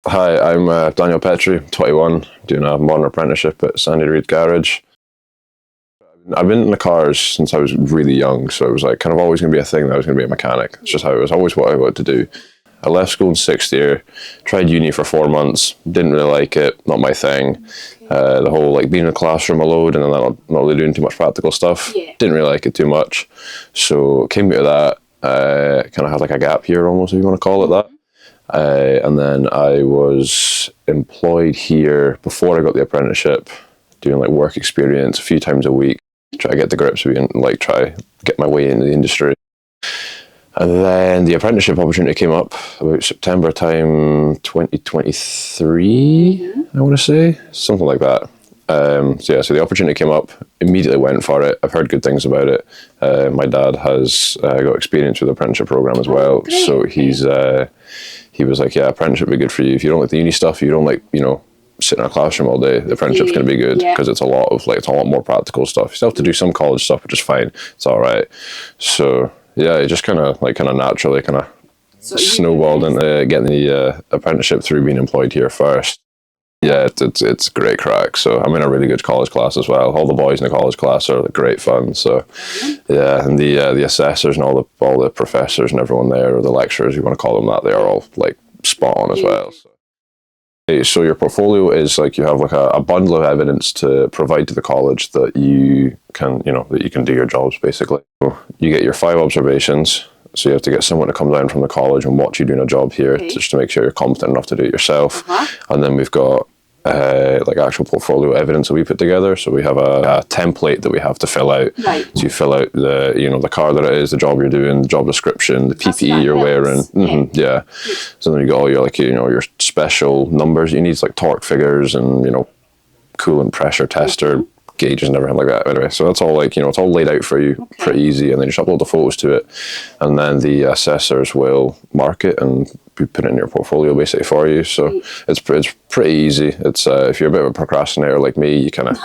Hi, I'm Daniel Petrie, 21, doing a modern apprenticeship at Reid garage. I've been in the cars since I was really young, so it was like kind of always going to be a thing that I was going to be a mechanic. It's just how it was always what I wanted to do. I left school in sixth year, tried uni for 4 months, didn't really like it, not my thing. The whole like being in a classroom alone and then not really doing too much practical stuff, didn't really like it too much. So came out of that, kind of had like a gap year almost, if you want to call it that. And then I was employed here before I got the apprenticeship, doing like work experience a few times a week, try to get the grips with it and like try get my way into the industry. And then the apprenticeship opportunity came up about September time 2023, I want to say, something like that. So the opportunity came up, immediately went for it. I've heard good things about it. My dad has got experience with the apprenticeship program as well. So he was like, yeah, apprenticeship would be good for you. If you don't like the uni stuff, you don't like, sit in a classroom all day, the apprenticeship's going to be good because it's a lot more practical stuff. You still have to do some college stuff, which is fine. It's all right. So yeah, it just kind of naturally snowballed into getting the apprenticeship through being employed here first. Yeah, it's great crack. So I'm in a really good college class as well. All the boys in the college class are great fun. So yeah, and the assessors and all the professors and everyone there, or the lecturers, you want to call them that, they are all like spot on as well. So your portfolio is like you have like a bundle of evidence to provide to the college that you can do your jobs basically. So you get your 5 observations. So you have to get someone to come down from the college and watch you doing a job here just to make sure you're competent enough to do it yourself. And then we've got like actual portfolio evidence that we put together. So we have a template that we have to fill out. So you fill out the car that it is, the job you're doing, the job description, the PPE you're wearing. So then you got all your your special numbers you need, like torque figures and coolant pressure tester gauges and everything like that. Anyway, so that's all it's all laid out for you, pretty easy, and then you just upload the photos to it, and then the assessors will mark it and put it in your portfolio basically for you. So it's pretty easy. It's if you're a bit of a procrastinator like me, you trying to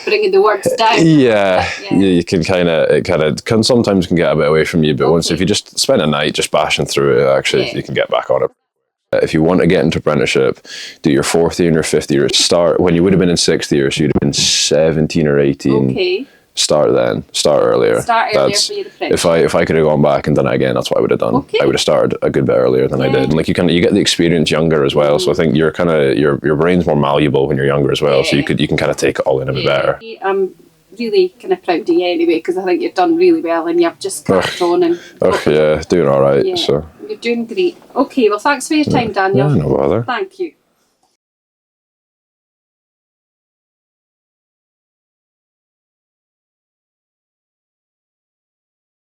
bring the works down. You can can sometimes get a bit away from you, but if you just spend a night just bashing through it, actually you can get back on it. If you want to get into apprenticeship, do your 4th year and your 5th year. Start when you would have been in 6th year, so you'd have been 17 or 18. Start then. Start earlier. Start earlier for your apprenticeship. If I could have gone back and done it again, that's what I would have done. I would have started a good bit earlier than I did. And like you get the experience younger as well. So I think you're your brain's more malleable when you're younger as well. So you can kind of take it all in a bit better. I'm really kind of proud of you anyway, because I think you've done really well and you've just cracked on and doing all right. So you're doing great. Okay, well thanks for your time, Daniel. Yeah, no bother. Thank you.